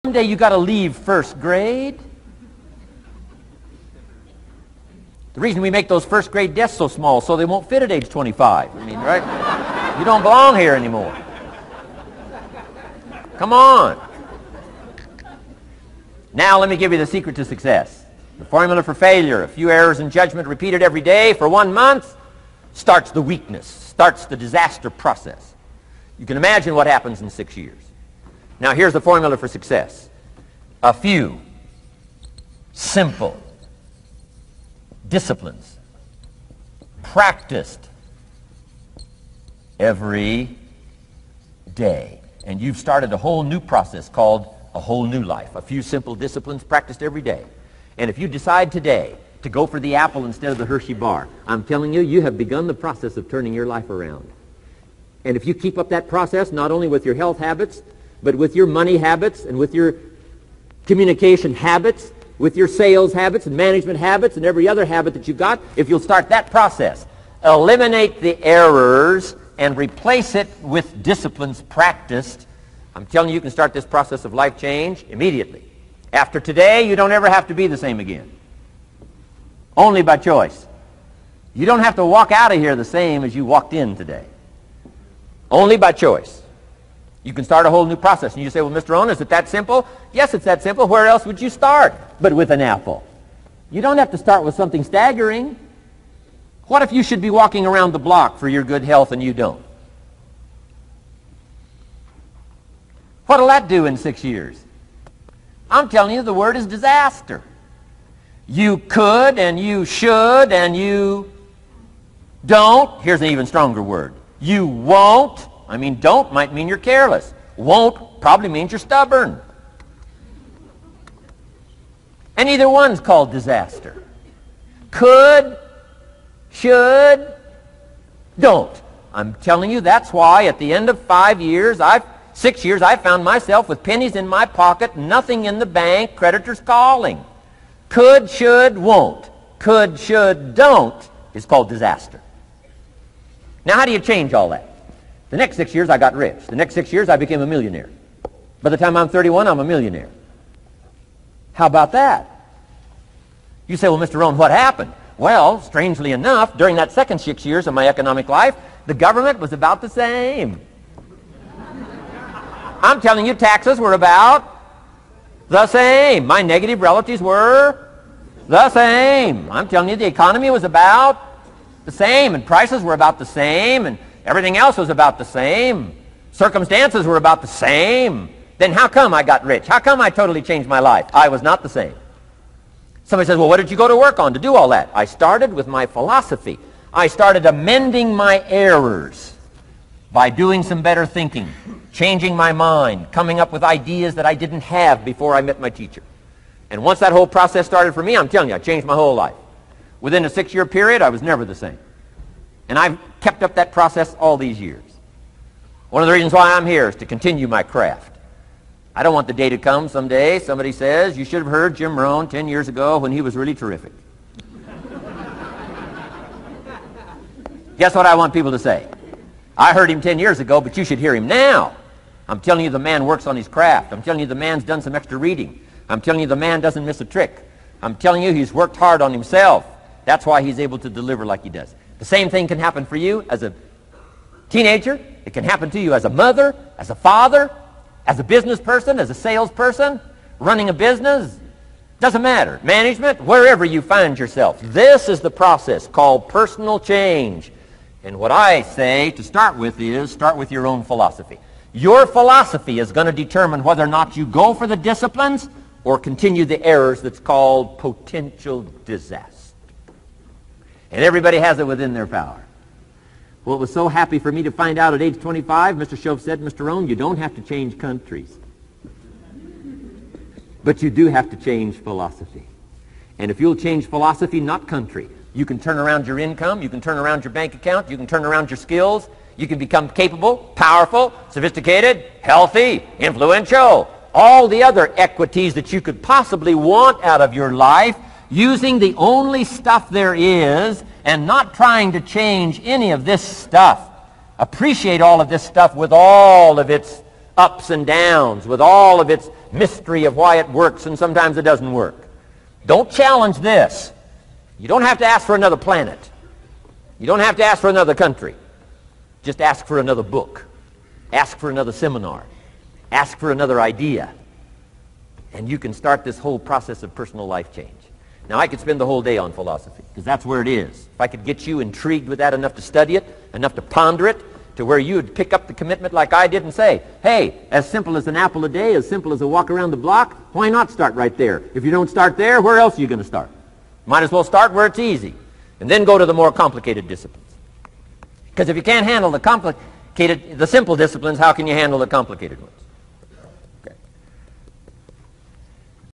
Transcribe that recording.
Someday you got to leave first grade. The reason we make those first grade desks so small so they won't fit at age 25. I mean, right? You don't belong here anymore. Come on. Now let me give you the secret to success. The formula for failure: a few errors in judgment repeated every day for 1 month starts the weakness, starts the disaster process. You can imagine what happens in 6 years. Now here's the formula for success. A few simple disciplines practiced every day. And you've started a whole new process called a whole new life. A few simple disciplines practiced every day. And if you decide today to go for the apple instead of the Hershey bar, I'm telling you, you have begun the process of turning your life around. And if you keep up that process, not only with your health habits, but with your money habits and with your communication habits, with your sales habits and management habits and every other habit that you've got, if you'll start that process, eliminate the errors and replace it with disciplines practiced, I'm telling you, you can start this process of life change immediately. After today, you don't ever have to be the same again. Only by choice. You don't have to walk out of here the same as you walked in today. Only by choice. You can start a whole new process. And you say, well, Mr. Rohn, is it that simple? Yes, it's that simple. Where else would you start but with an apple? You don't have to start with something staggering. What if you should be walking around the block for your good health and you don't? What'll that do in 6 years? I'm telling you, the word is disaster. You could and you should and you don't. Here's an even stronger word. You won't. I mean, don't might mean you're careless. Won't probably means you're stubborn. And either one's called disaster. Could, should, don't. I'm telling you, that's why at the end of 6 years, I found myself with pennies in my pocket, nothing in the bank, creditors calling. Could, should, won't. Could, should, don't is called disaster. Now, how do you change all that? The next 6 years, I got rich. The next 6 years, I became a millionaire. By the time I'm 31, I'm a millionaire. How about that? You say, well, Mr. Rohn, what happened? Well, strangely enough, during that second 6 years of my economic life, the government was about the same. I'm telling you, taxes were about the same. My negative relatives were the same. I'm telling you, the economy was about the same, and prices were about the same, and everything else was about the same. Circumstances were about the same. Then how come I got rich? How come I totally changed my life? I was not the same. Somebody says, well, what did you go to work on to do all that? I started with my philosophy. I started amending my errors by doing some better thinking, changing my mind, coming up with ideas that I didn't have before I met my teacher. And once that whole process started for me, I'm telling you, I changed my whole life. Within a 6-year period, I was never the same. And I've kept up that process all these years. One of the reasons why I'm here is to continue my craft. I don't want the day to come someday somebody says, you should have heard Jim Rohn 10 years ago when he was really terrific. Guess what I want people to say? I heard him 10 years ago, but you should hear him now. I'm telling you, the man works on his craft. I'm telling you, the man's done some extra reading. I'm telling you, the man doesn't miss a trick. I'm telling you, he's worked hard on himself. That's why he's able to deliver like he does. The same thing can happen for you as a teenager. It can happen to you as a mother, as a father, as a business person, as a salesperson, running a business. Doesn't matter. Management, wherever you find yourself. This is the process called personal change. And what I say to start with is, start with your own philosophy. Your philosophy is going to determine whether or not you go for the disciplines or continue the errors that's called potential disaster. And everybody has it within their power. Well, it was so happy for me to find out at age 25, Mr. Shove said, Mr. Rohn, you don't have to change countries. But you do have to change philosophy. And if you'll change philosophy, not country, you can turn around your income, you can turn around your bank account, you can turn around your skills, you can become capable, powerful, sophisticated, healthy, influential, all the other equities that you could possibly want out of your life, using the only stuff there is and not trying to change any of this stuff. Appreciate all of this stuff with all of its ups and downs, with all of its mystery of why it works and sometimes it doesn't work. Don't challenge this. You don't have to ask for another planet. You don't have to ask for another country. Just ask for another book. Ask for another seminar. Ask for another idea. And you can start this whole process of personal life change. Now, I could spend the whole day on philosophy, because that's where it is. If I could get you intrigued with that enough to study it, enough to ponder it, to where you would pick up the commitment like I did and say, hey, as simple as an apple a day, as simple as a walk around the block, why not start right there? If you don't start there, where else are you going to start? Might as well start where it's easy, and then go to the more complicated disciplines. Because if you can't handle the simple disciplines, how can you handle the complicated ones?